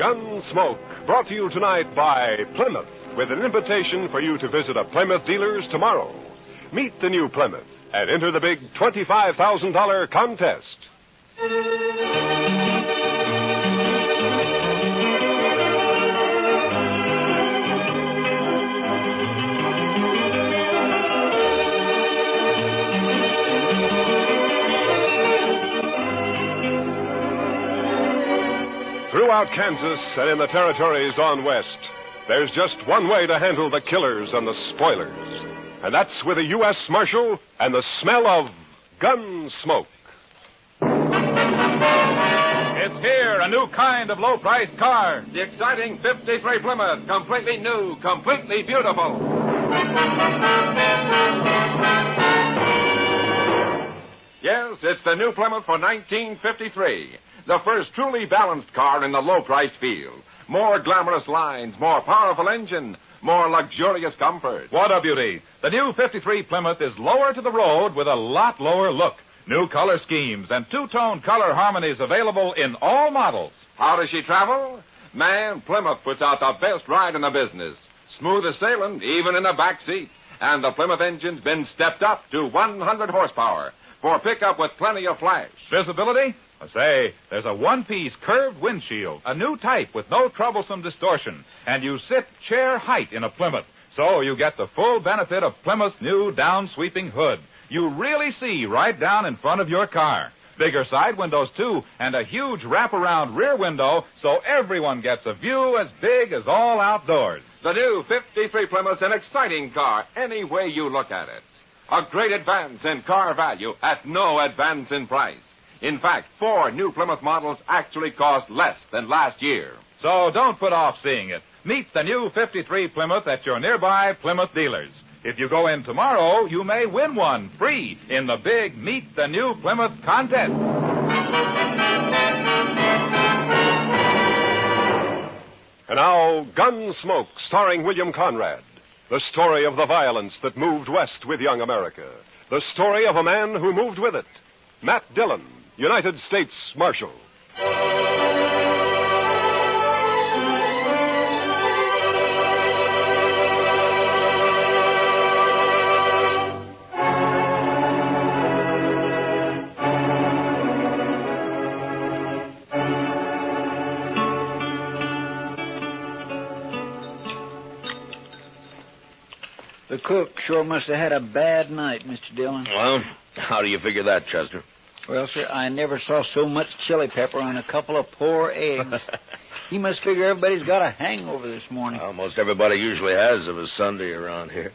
Gunsmoke, brought to you tonight by Plymouth, with an invitation for you to visit a Plymouth dealer's tomorrow. Meet the new Plymouth and enter the big $25,000 contest. Throughout Kansas and in the territories on west, there's just one way to handle the killers and the spoilers. And that's with a U.S. Marshal and the smell of Gunsmoke. It's here, a new kind of low-priced car. The exciting 53 Plymouth, completely new, completely beautiful. Yes, it's the new Plymouth for 1953. The first truly balanced car in the low-priced field. More glamorous lines, more powerful engine, more luxurious comfort. What a beauty. The new 53 Plymouth is lower to the road with a lot lower look. New color schemes and two-tone color harmonies available in all models. How does she travel? Man, Plymouth puts out the best ride in the business. Smooth as sailing, even in the back seat. And the Plymouth engine's been stepped up to 100 horsepower for pickup with plenty of flash. Visibility? Say, there's a one-piece curved windshield, a new type with no troublesome distortion, and you sit chair height in a Plymouth, so you get the full benefit of Plymouth's new down-sweeping hood. You really see right down in front of your car. Bigger side windows, too, and a huge wraparound rear window, so everyone gets a view as big as all outdoors. The new 53 Plymouth's an exciting car, any way you look at it. A great advance in car value at no advance in price. In fact, 4 new Plymouth models actually cost less than last year. So don't put off seeing it. Meet the new 53 Plymouth at your nearby Plymouth dealers. If you go in tomorrow, you may win one free in the big Meet the New Plymouth contest. And now, Gunsmoke, starring William Conrad. The story of the violence that moved west with young America. The story of a man who moved with it. Matt Dillon, United States Marshal. The cook sure must have had a bad night, Mr. Dillon. Well, how do you figure that, Chester? Well, sir, I never saw so much chili pepper on a couple of poor eggs. He must figure everybody's got a hangover this morning. Almost everybody usually has of a Sunday around here.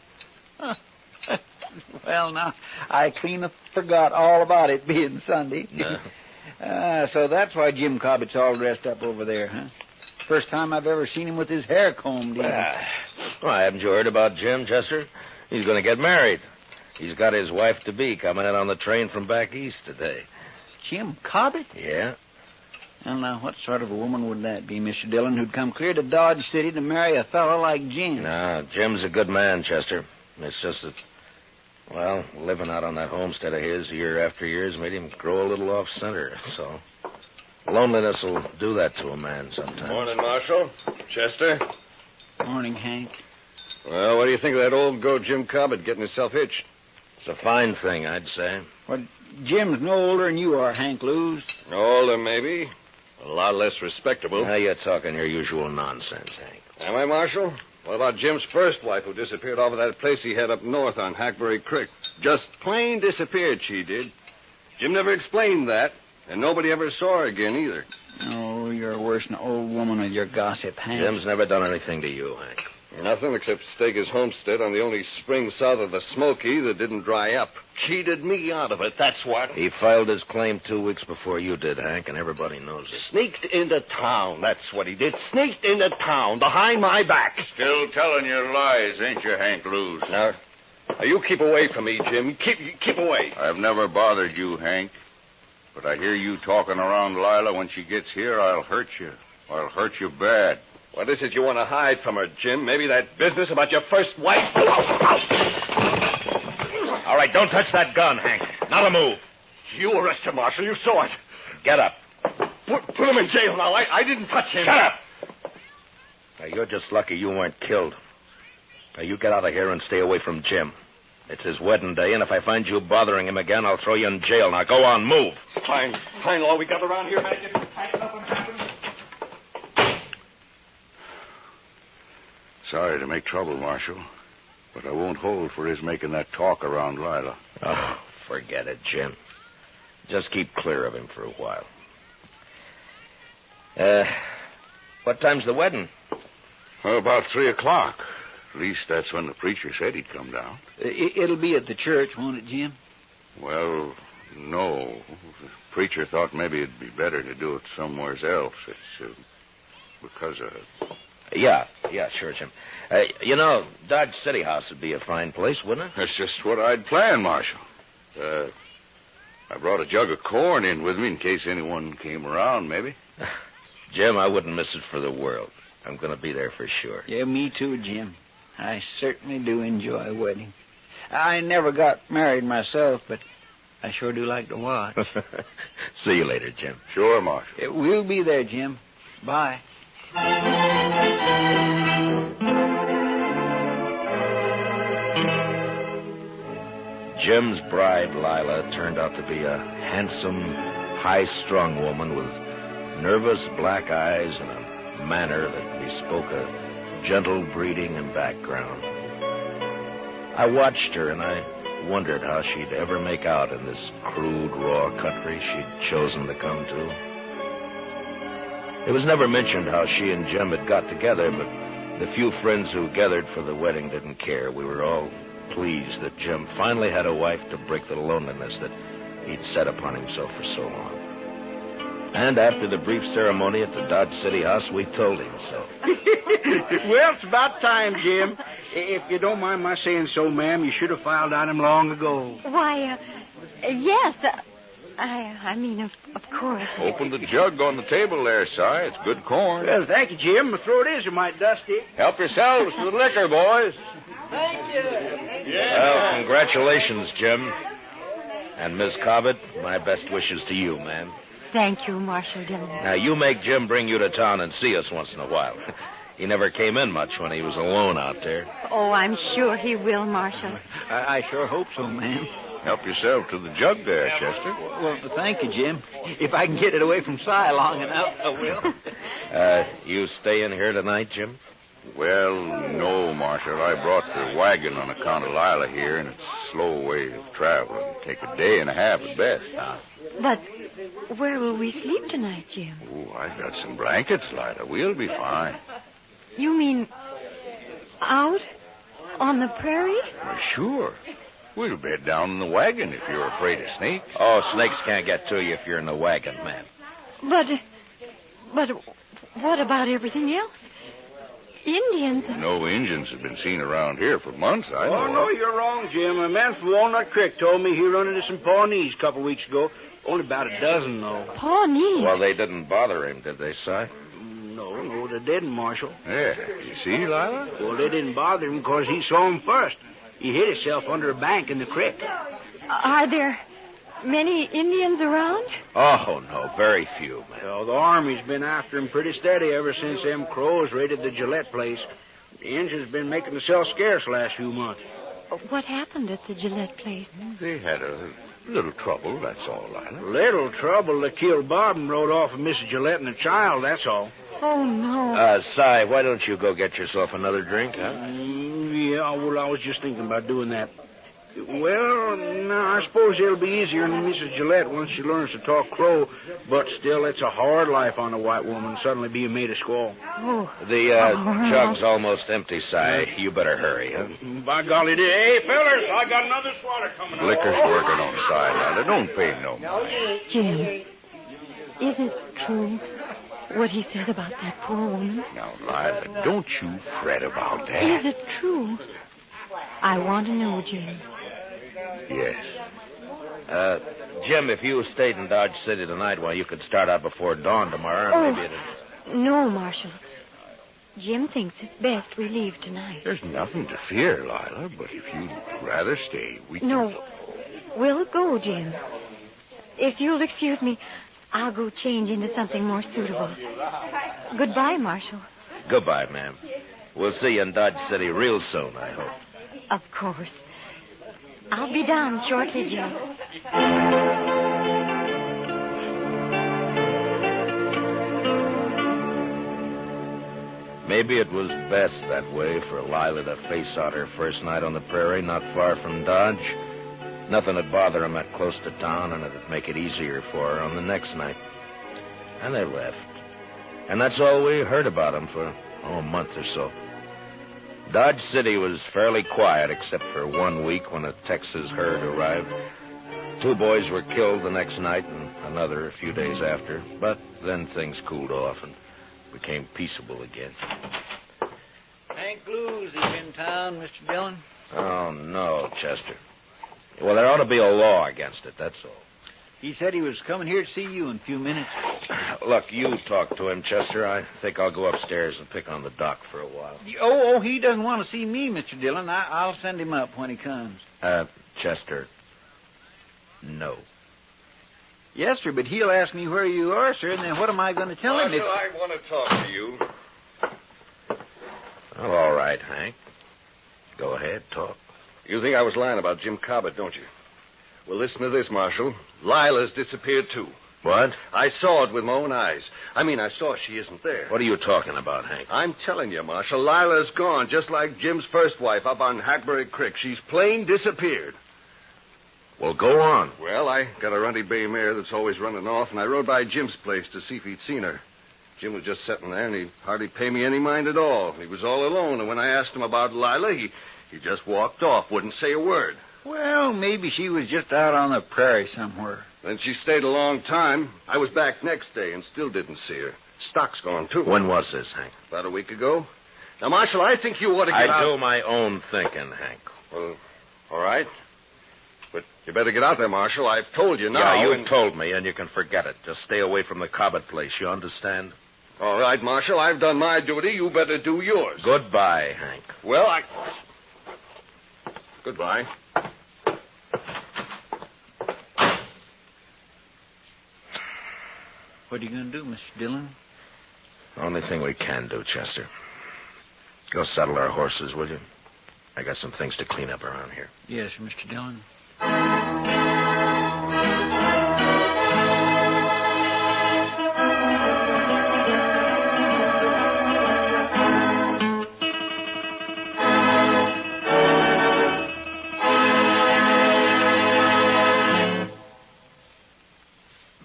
Well, now, I clean forgot all about it being Sunday. No. So that's why Jim Cobbett's all dressed up over there, huh? First time I've ever seen him with his hair combed in. Well, haven't you heard about Jim, Chester? He's going to get married. He's got his wife-to-be coming in on the train from back east today. Jim Cobbett? Yeah. Well, now, what sort of a woman would that be, Mr. Dillon, who'd come clear to Dodge City to marry a fellow like Jim? No, Jim's a good man, Chester. It's just that, well, living out on that homestead of his year after year's made him grow a little off-center, so loneliness will do that to a man sometimes. Morning, Marshal. Chester. Morning, Hank. Well, what do you think of that old goat Jim Cobbett getting himself hitched? It's a fine thing, I'd say. Well, Jim's no older than you are, Hank Lewis. Older, maybe. A lot less respectable. Now you're talking your usual nonsense, Hank. Am I, Marshal? What about Jim's first wife who disappeared off of that place he had up north on Hackberry Creek? Just plain disappeared, she did. Jim never explained that, and nobody ever saw her again either. Oh, you're worse than an old woman with your gossip, Hank. Jim's never done anything to you, Hank. Nothing except stake his homestead on the only spring south of the Smoky that didn't dry up. Cheated me out of it, that's what. He filed his claim 2 weeks before you did, Hank, and everybody knows it. Sneaked into town, that's what he did. Sneaked into town, behind my back. Still telling your lies, ain't you, Hank Lewis? Now, you keep away from me, Jim. Keep away. I've never bothered you, Hank. But I hear you talking around Lila. When she gets here, I'll hurt you. I'll hurt you bad. What is it you want to hide from her, Jim? Maybe that business about your first wife? All right, don't touch that gun, Hank. Not a move. You arrest him, Marshal. You saw it. Get up. Put him in jail now. I didn't touch him. Shut up. Now, you're just lucky you weren't killed. Now, you get out of here and stay away from Jim. It's his wedding day, and if I find you bothering him again, I'll throw you in jail. Now, go on, move. Fine. All we got around here, man. Get nothing happen. Sorry to make trouble, Marshal, but I won't hold for his making that talk around Lila. Oh, forget it, Jim. Just keep clear of him for a while. What time's the wedding? Well, about 3 o'clock. At least that's when the preacher said he'd come down. It'll be at the church, won't it, Jim? Well, no. The preacher thought maybe it'd be better to do it somewhere else. It's because of... Yeah, sure, Jim. Dodge City House would be a fine place, wouldn't it? That's just what I'd planned, Marshal. I brought a jug of corn in with me in case anyone came around, maybe. Jim, I wouldn't miss it for the world. I'm going to be there for sure. Yeah, me too, Jim. I certainly do enjoy a wedding. I never got married myself, but I sure do like to watch. See you later, Jim. Sure, Marshal. We'll be there, Jim. Bye. Jim's bride, Lila, turned out to be a handsome, high-strung woman with nervous black eyes and a manner that bespoke a gentle breeding and background. I watched her, and I wondered how she'd ever make out in this crude, raw country she'd chosen to come to. It was never mentioned how she and Jim had got together, but the few friends who gathered for the wedding didn't care. We were all pleased that Jim finally had a wife to break the loneliness that he'd set upon himself for so long. And after the brief ceremony at the Dodge City House, we told him so. Well, it's about time, Jim. If you don't mind my saying so, ma'am, you should have filed on him long ago. Why, yes. I mean, of course. Open the jug on the table there, Si. It's good corn. Well, thank you, Jim. My throat is a mite dusty. Help yourselves to the liquor, boys. Thank you. Well, congratulations, Jim. And Miss Cobbett, my best wishes to you, ma'am. Thank you, Marshal Dillon. Now, you make Jim bring you to town and see us once in a while. He never came in much when he was alone out there. Oh, I'm sure he will, Marshal. I sure hope so, ma'am. Help yourself to the jug there, Chester. Well, thank you, Jim. If I can get it away from Si long enough, I will. You stay in here tonight, Jim? Well, no, Marshal. I brought the wagon on account of Lila here, and it's a slow way of traveling. Take a day and a half at best. But where will we sleep tonight, Jim? Oh, I've got some blankets, Lila. We'll be fine. You mean out on the prairie? Well, sure. We'll bed down in the wagon if you're afraid of snakes. Oh, snakes can't get to you if you're in the wagon, man. But what about everything else? Indians. No Indians have been seen around here for months, I know. Oh, no, you're wrong, Jim. A man from Walnut Creek told me he run into some Pawnees a couple weeks ago. Only about a dozen, though. Pawnees? Well, they didn't bother him, did they, Si? No, they didn't, Marshal. Yeah, you see, Lila? Well, they didn't bother him because he saw him first. He hid himself under a bank in the creek. Are there many Indians around? Oh, no, very few, man. Well, the Army's been after him pretty steady ever since them Crows raided the Gillette place. The Indians been making themselves scarce last few months. What happened at the Gillette place? They had a little trouble, that's all, Lila. Little trouble. They killed Bob and rode off with Mrs. Gillette and the child, that's all. Oh, no. Si, why don't you go get yourself another drink, huh? Yeah, well, I was just thinking about doing that. Well, now, I suppose it'll be easier on Mrs. Gillette once she learns to talk Crow, but still, it's a hard life on a white woman, suddenly being made a squaw. Oh. The jug's almost empty, Si. You better hurry, huh? By golly, hey, fellas, I got another swatter coming up. Liquor's working on the side, Lila. Don't pay no mind. Jim, is it true what he said about that poor woman? Now, Lila, don't you fret about that. Is it true? I want to know, Jim. Yes. Jim, if you stayed in Dodge City tonight, well, you could start out before dawn tomorrow, and maybe No, Marshal. Jim thinks it's best we leave tonight. There's nothing to fear, Lila, but if you'd rather stay, we can... No, we'll go, Jim. If you'll excuse me, I'll go change into something more suitable. Goodbye, Marshal. Goodbye, ma'am. We'll see you in Dodge City real soon, I hope. Of course. I'll be down shortly, Joe. Maybe it was best that way for Lila to face out her first night on the prairie, not far from Dodge. Nothing would bother him that close to town, and it'd make it easier for her on the next night. And they left. And that's all we heard about them for, a month or so. Dodge City was fairly quiet, except for 1 week when a Texas herd arrived. 2 boys were killed the next night, and another a few days after. But then things cooled off and became peaceable again. Hank Blues is in town, Mr. Dillon. Oh, no, Chester. Well, there ought to be a law against it, that's all. He said he was coming here to see you in a few minutes. Look, you talk to him, Chester. I think I'll go upstairs and pick on the doc for a while. Oh, he doesn't want to see me, Mr. Dillon. I'll send him up when he comes. Chester, no. Yes, sir, but he'll ask me where you are, sir, and then what am I going to tell him? Marshal, I want to talk to you. Well, all right, Hank. Go ahead, talk. You think I was lying about Jim Cobbett, don't you? Well, listen to this, Marshal. Lila's disappeared, too. What? I saw it with my own eyes. I saw she isn't there. What are you talking about, Hank? I'm telling you, Marshal, Lila's gone, just like Jim's first wife up on Hackberry Creek. She's plain disappeared. Well, go on. Well, I got a runty bay mare that's always running off, and I rode by Jim's place to see if he'd seen her. Jim was just sitting there, and he hardly paid me any mind at all. He was all alone, and when I asked him about Lila, he just walked off, wouldn't say a word. Well, maybe she was just out on the prairie somewhere. Then she stayed a long time. I was back next day and still didn't see her. Stock's gone, too. When was this, Hank? About a week ago. Now, Marshal, I think you ought to get out. I do my own thinking, Hank. Well, all right. But you better get out there, Marshal. I've told you now. Yeah, you've told me, and you can forget it. Just stay away from the Cobbett place, you understand? All right, Marshal. I've done my duty. You better do yours. Goodbye, Hank. Well, Goodbye. What are you going to do, Mr. Dillon? Only thing we can do, Chester. Go saddle our horses, will you? I got some things to clean up around here. Yes, Mr. Dillon.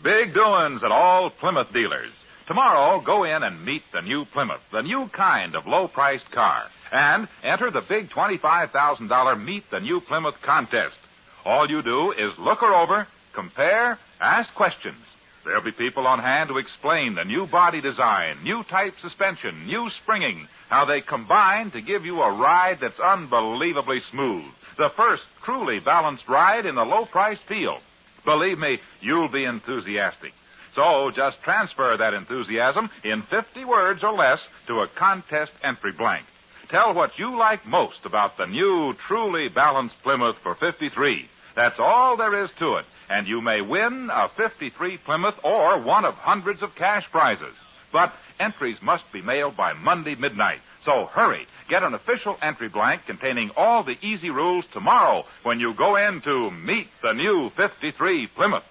Big doings at all Plymouth dealers. Tomorrow, go in and meet the new Plymouth, the new kind of low-priced car. And enter the big $25,000 Meet the New Plymouth contest. All you do is look her over, compare, ask questions. There'll be people on hand to explain the new body design, new type suspension, new springing, how they combine to give you a ride that's unbelievably smooth. The first truly balanced ride in the low-priced field. Believe me, you'll be enthusiastic. So just transfer that enthusiasm in 50 words or less to a contest entry blank. Tell what you like most about the new, truly balanced Plymouth for 53. That's all there is to it. And you may win a 53 Plymouth or one of hundreds of cash prizes. But entries must be mailed by Monday midnight. So hurry. Get an official entry blank containing all the easy rules tomorrow when you go in to meet the new 53 Plymouth.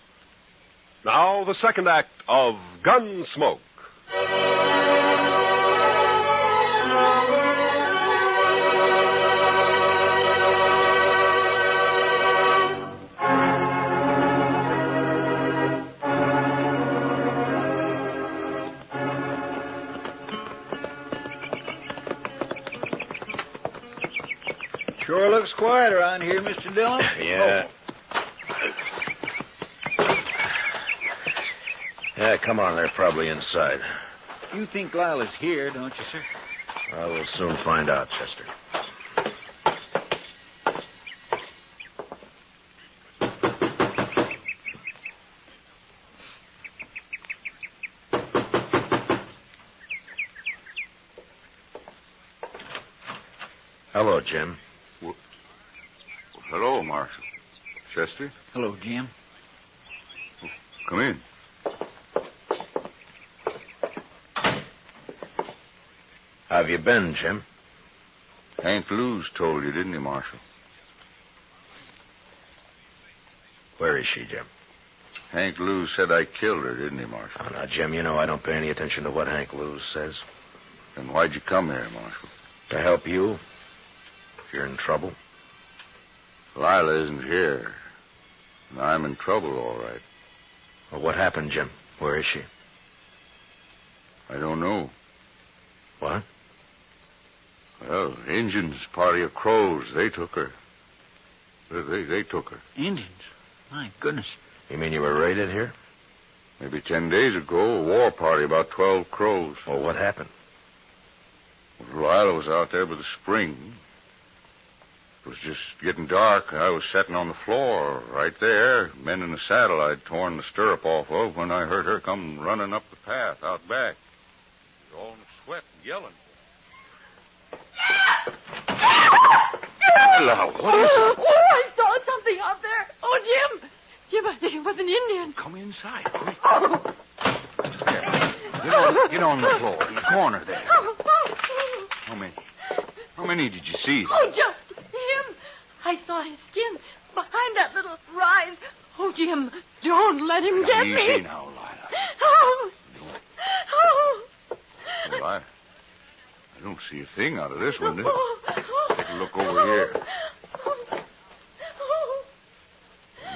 Now, the second act of Gunsmoke. Sure looks quiet around here, Mr. Dillon. Yeah. Yeah, come on. They're probably inside. You think Lila's here, don't you, sir? I will soon find out, Chester. Hello, Jim. Hello, Marshal. Chester? Hello, Jim. Come in. How have you been, Jim? Hank Lewis told you, didn't he, Marshal? Where is she, Jim? Hank Lewis said I killed her, didn't he, Marshal? Oh, now, Jim, you know I don't pay any attention to what Hank Lewis says. Then why'd you come here, Marshal? To help you. If you're in trouble. Lila isn't here. And I'm in trouble, all right. Well, what happened, Jim? Where is she? I don't know. What? Well, Injuns, party of Crows, they took her. They took her. Indians? My goodness. You mean you were raided here? Maybe 10 days ago, a war party, about 12 Crows. Well, what happened? Well, Lila was out there by the spring. It was just getting dark. I was sitting on the floor right there, mending the saddle I'd torn the stirrup off of when I heard her come running up the path out back. She was all in a sweat and yelling. Hello, what is it? Oh, I saw something out there. Oh, Jim. Jim, I think it was an Indian. Come inside, quick. Oh. Get on the floor, in the corner there. How many did you see? Oh, just him. I saw his skin behind that little rise. Oh, Jim, don't let him get me. Easy now, Lila. Oh. Oh. Well, I don't see a thing out of this window. Oh. Take a look over here. Oh.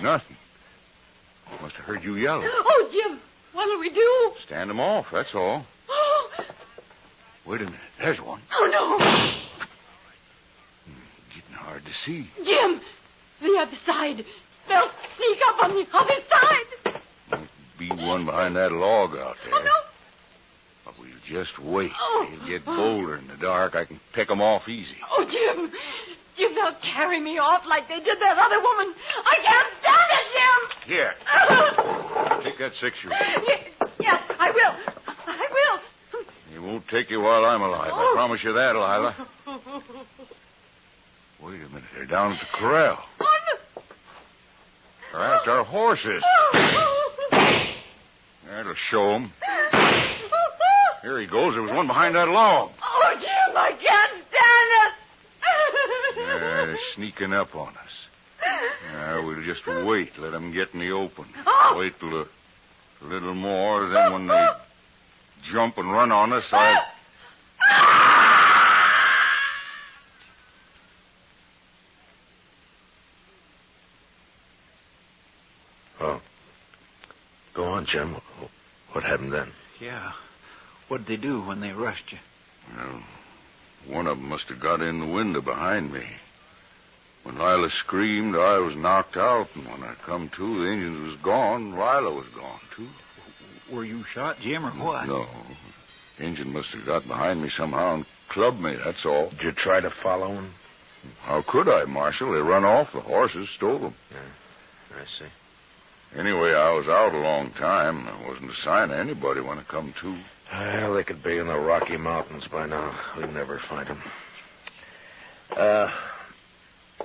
Nothing. Must have heard you yelling. Oh, Jim, what'll we do? Stand them off, that's all. Oh. Wait a minute. There's one. Oh, no. Getting hard to see. Jim, the other side. They'll sneak up on the other side. Might be one behind that log out there. Oh, no. But we'll just wait. Oh. They'll get bolder in the dark. I can pick them off easy. Oh, Jim. Jim, they'll carry me off like they did that other woman. I can't stand it, Jim. Here. Take that 6-shooter. Yes, I will. I will. It won't take you while I'm alive. I promise you that, Lila. Wait a minute. They're down at the corral. Oh, no. They're after our horses. That'll show them. Here he goes. There was one behind that log. Oh, Jim, I can't stand it. Yeah, they're sneaking up on us. We'll just wait. Let them get in the open. Wait till a little more. Then when they jump and run on us, Oh. Go on, Jim. What happened then? Yeah. What'd they do when they rushed you? Well, one of them must have got in the window behind me. When Lila screamed, I was knocked out, and when I come to, the engine was gone. Lila was gone, too. Were you shot, Jim, or what? No. The engine must have got behind me somehow and clubbed me, that's all. Did you try to follow him? How could I, Marshal? They run off. The horses stole them. Yeah, I see. Anyway, I was out a long time. There wasn't a sign of anybody when I come to. Well, they could be in the Rocky Mountains by now. We'd never find them.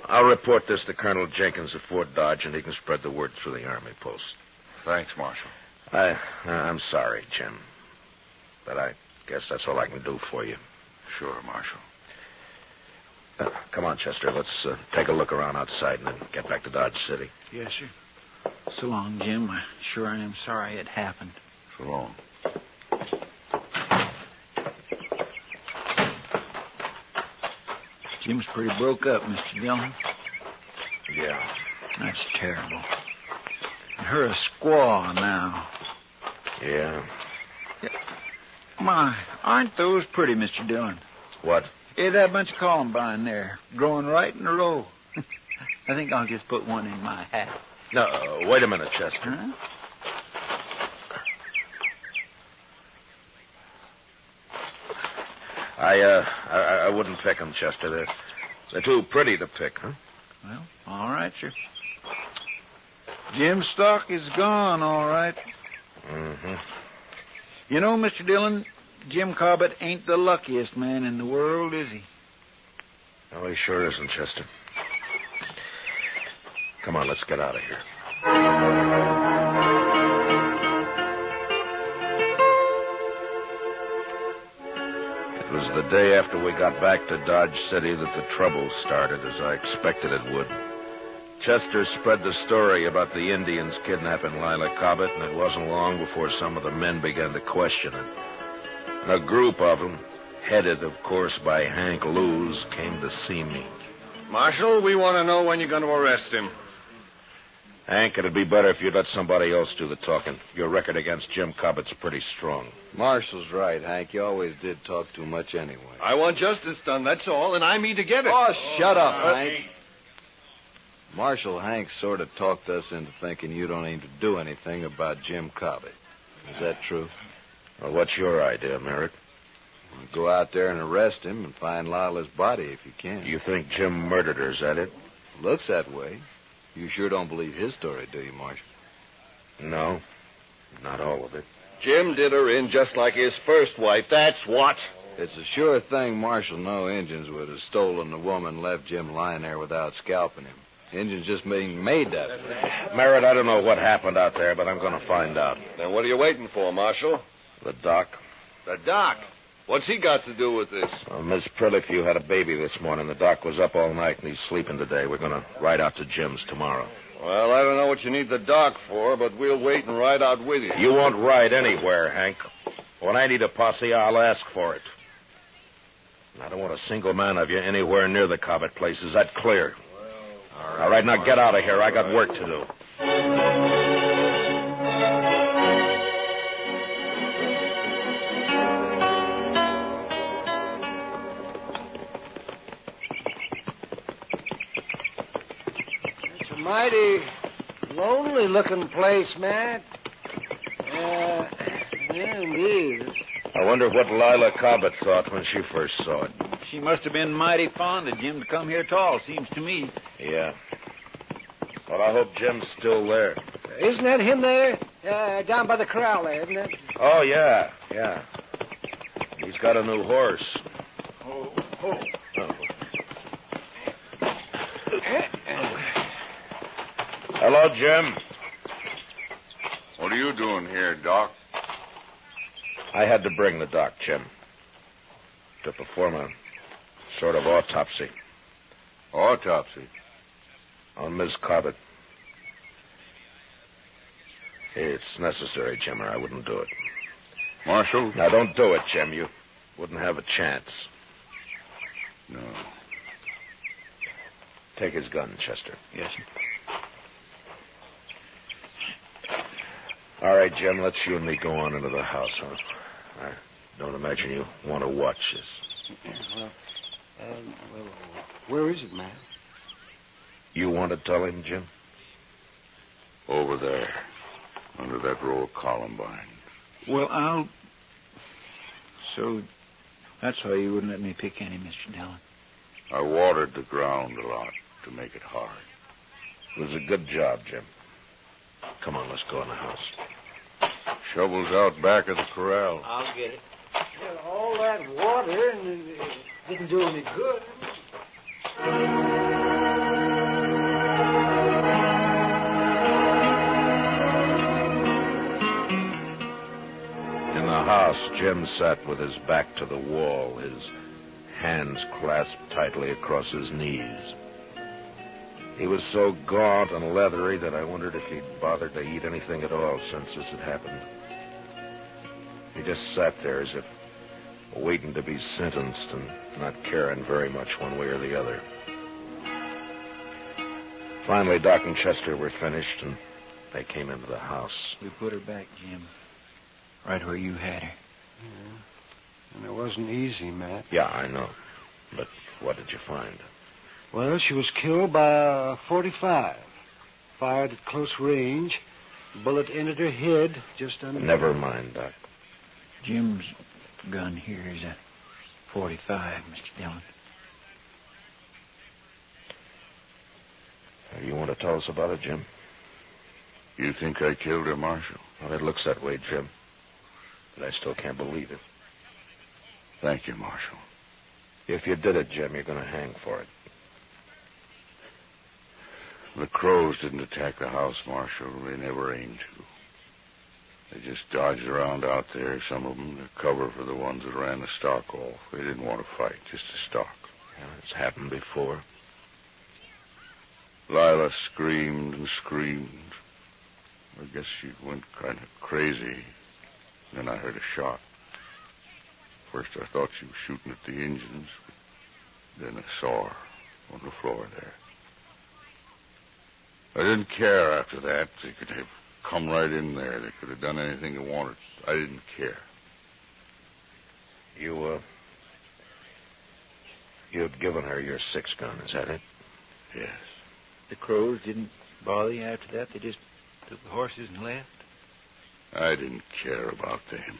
I'll report this to Colonel Jenkins at Fort Dodge, and he can spread the word through the Army post. Thanks, Marshal. I'm sorry, Jim. But I guess that's all I can do for you. Sure, Marshal. Come on, Chester. Let's take a look around outside and then get back to Dodge City. Yes, sir. So long, Jim. I sure am sorry it happened. So long. Jim's pretty broke up, Mr. Dillon. Yeah. That's terrible. And her a squaw now. Yeah. My, aren't those pretty, Mr. Dillon? What? Hey, that bunch of columbine there, growing right in a row. I think I'll just put one in my hat. No, wait a minute, Chester. Huh? I wouldn't pick them, Chester. They're too pretty to pick, huh? Well, all right, sir. Jim's stock is gone, all right. Mm-hmm. You know, Mr. Dillon, Jim Cobbett ain't the luckiest man in the world, is he? Oh, he sure isn't, Chester. Come on, let's get out of here. It was the the day after we got back to Dodge City that the trouble started, as I expected it would. Chester spread the story about the Indians kidnapping Lila Cobbett, and it wasn't long before some of the men began to question it. And a group of them, headed, of course, by Hank Lewis, came to see me. Marshal, we want to know when you're going to arrest him. Hank, it'd be better if you'd let somebody else do the talking. Your record against Jim Cobbett's pretty strong. Marshall's right, Hank. You always did talk too much anyway. I want justice done, that's all, and I mean to get it. Oh, shut up, Hank. Marshal, Hank sort of talked us into thinking you don't aim to do anything about Jim Cobbett. Is that true? Well, what's your idea, Merritt? Go out there and arrest him and find Lila's body if you can. You think Jim murdered her, is that it? Looks that way. You sure don't believe his story, do you, Marshal? No, not all of it. Jim did her in just like his first wife, that's what. It's a sure thing Marshal no Injuns would have stolen the woman and left Jim lying there without scalping him. Injuns just being made that way. Merritt, I don't know what happened out there, but I'm going to find out. Then what are you waiting for, Marshal? The doc. The doc? What's he got to do with this? Well, Miss Prilifew had a baby this morning. The doc was up all night, and he's sleeping today. We're going to ride out to Jim's tomorrow. Well, I don't know what you need the doc for, but we'll wait and ride out with you. You won't ride anywhere, Hank. When I need a posse, I'll ask for it. And I don't want a single man of you anywhere near the Cobbett place. Is that clear? All right, now get out of here. I got work to do. It's a mighty lonely-looking place, Matt. Yeah, it is. I wonder what Lila Cobbett thought when she first saw it. She must have been mighty fond of Jim to come here at all, seems to me. Yeah. Well, I hope Jim's still there. Isn't that him there? Down by the corral there, isn't it? Oh, yeah. He's got a new horse. Oh. Hello, Jim. What are you doing here, Doc? I had to bring the doc, Jim, to perform a sort of autopsy. Autopsy? On Miss Cobbett. It's necessary, Jim, or I wouldn't do it. Marshal? Now, don't do it, Jim. You wouldn't have a chance. No. Take his gun, Chester. Yes, sir. All right, Jim, let's you and me go on into the house, huh? I don't imagine you want to watch this. Well, where is it, Matt? You want to tell him, Jim? Over there, under that row of columbines. Well, So, that's why you wouldn't let me pick any, Mr. Dillon. I watered the ground a lot to make it hard. It was a good job, Jim. Come on, let's go in the house. Shovels out back of the corral. I'll get it. Well, all that water and it didn't do any good. In the house, Jim sat with his back to the wall, his hands clasped tightly across his knees. He was so gaunt and leathery that I wondered if he'd bothered to eat anything at all since this had happened. He just sat there as if waiting to be sentenced and not caring very much one way or the other. Finally, Doc and Chester were finished, and they came into the house. We put her back, Jim. Right where you had her. Yeah. And it wasn't easy, Matt. Yeah, I know. But what did you find? Well, she was killed by a .45. Fired at close range. Bullet entered her head just under... Never mind, Doc. Jim's gun here is a .45, Mr. Dillon. You want to tell us about it, Jim? You think I killed her, Marshal? Well, it looks that way, Jim. But I still can't believe it. Thank you, Marshal. If you did it, Jim, you're going to hang for it. The Crows didn't attack the house, Marshal. They never aimed to. They just dodged around out there, some of them, to cover for the ones that ran the stock off. They didn't want to fight, just to stalk. Yeah, it's happened before. Lila screamed and screamed. I guess she went kind of crazy. Then I heard a shot. First I thought she was shooting at the engines. Then I saw her on the floor there. I didn't care after that. They could have come right in there. They could have done anything they wanted. I didn't care. You'd given her your 6-gun, is that it? Yes. The crows didn't bother you after that? They just took the horses and left? I didn't care about them.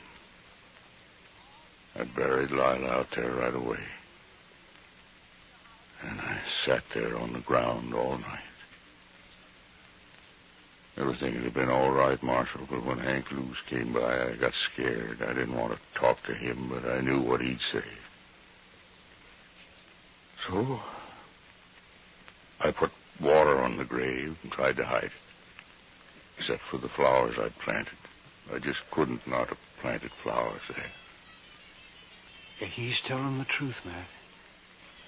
I buried Lila out there right away. And I sat there on the ground all night. Everything had been all right, Marshal, but when Hank Lewis came by, I got scared. I didn't want to talk to him, but I knew what he'd say. So, I put water on the grave and tried to hide it. Except for the flowers I'd planted. I just couldn't not have planted flowers there. Yeah, he's telling the truth, Matt.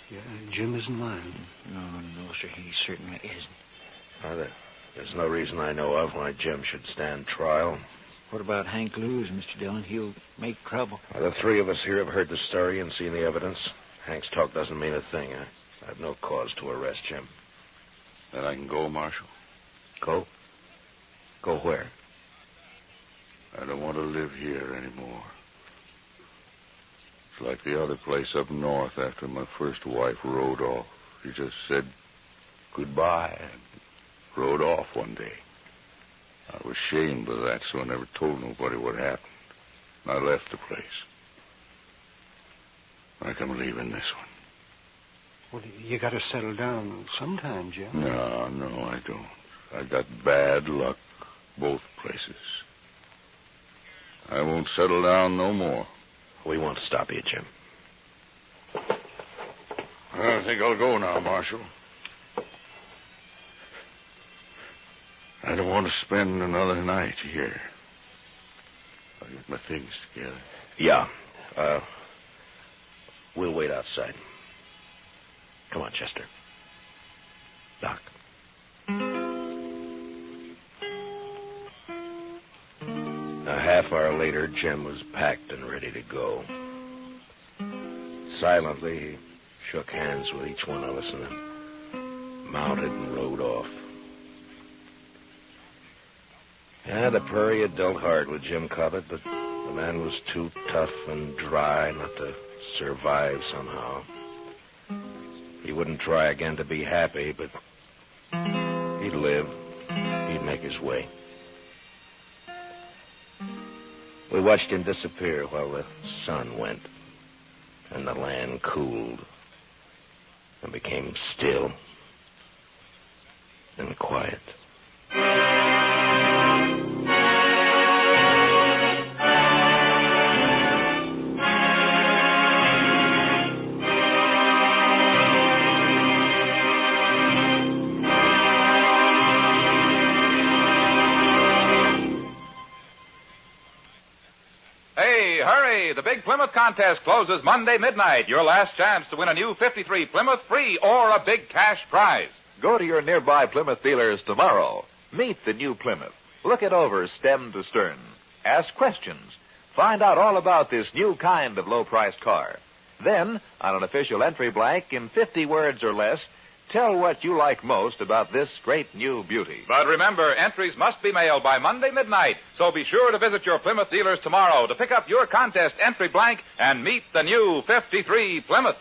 Yeah, Jim isn't lying. No, sir, he certainly isn't. There's no reason I know of why Jim should stand trial. What about Hank Lewis, Mr. Dillon? He'll make trouble. The three of us here have heard the story and seen the evidence. Hank's talk doesn't mean a thing. I have no cause to arrest Jim. Then I can go, Marshal. Go? Go where? I don't want to live here anymore. It's like the other place up north after my first wife rode off. She just said goodbye and rode off one day. I was ashamed of that, so I never told nobody what happened. I left the place. Like I'm leaving this one. Well, you got to settle down sometime, Jim. No, I don't. I got bad luck both places. I won't settle down no more. We won't stop you, Jim. I think I'll go now, Marshal. I don't want to spend another night here. I'll get my things together. Yeah. We'll wait outside. Come on, Chester. Doc. A half hour later, Jim was packed and ready to go. Silently, he shook hands with each one of us and then mounted and rode off. Yeah, the prairie had dealt hard with Jim Cobbett, but the man was too tough and dry not to survive somehow. He wouldn't try again to be happy, but he'd live. He'd make his way. We watched him disappear while the sun went, and the land cooled and became still and quiet. The Big Plymouth contest closes Monday midnight. Your last chance to win a new 53 Plymouth free or a big cash prize. Go to your nearby Plymouth dealers tomorrow. Meet the new Plymouth. Look it over stem to stern. Ask questions. Find out all about this new kind of low-priced car. Then, on an official entry blank in 50 words or less, tell what you like most about this great new beauty. But remember, entries must be mailed by Monday midnight, so be sure to visit your Plymouth dealers tomorrow to pick up your contest entry blank and meet the new 53 Plymouth.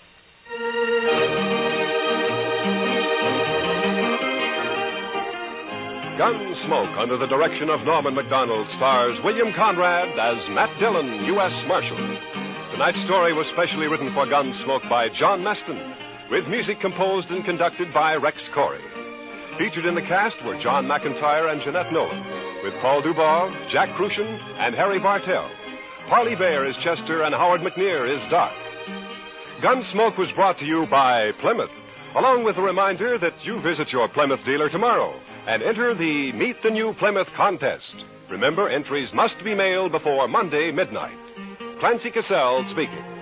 Gunsmoke, under the direction of Norman MacDonald, stars William Conrad as Matt Dillon, U.S. Marshal. Tonight's story was specially written for Gunsmoke by John Meston, with music composed and conducted by Rex Corey. Featured in the cast were John McIntyre and Jeanette Nolan, with Paul Dubois, Jack Crucian, and Harry Bartell. Harley Bayer is Chester, and Howard McNear is Doc. Gunsmoke was brought to you by Plymouth, along with a reminder that you visit your Plymouth dealer tomorrow and enter the Meet the New Plymouth contest. Remember, entries must be mailed before Monday midnight. Clancy Cassell speaking.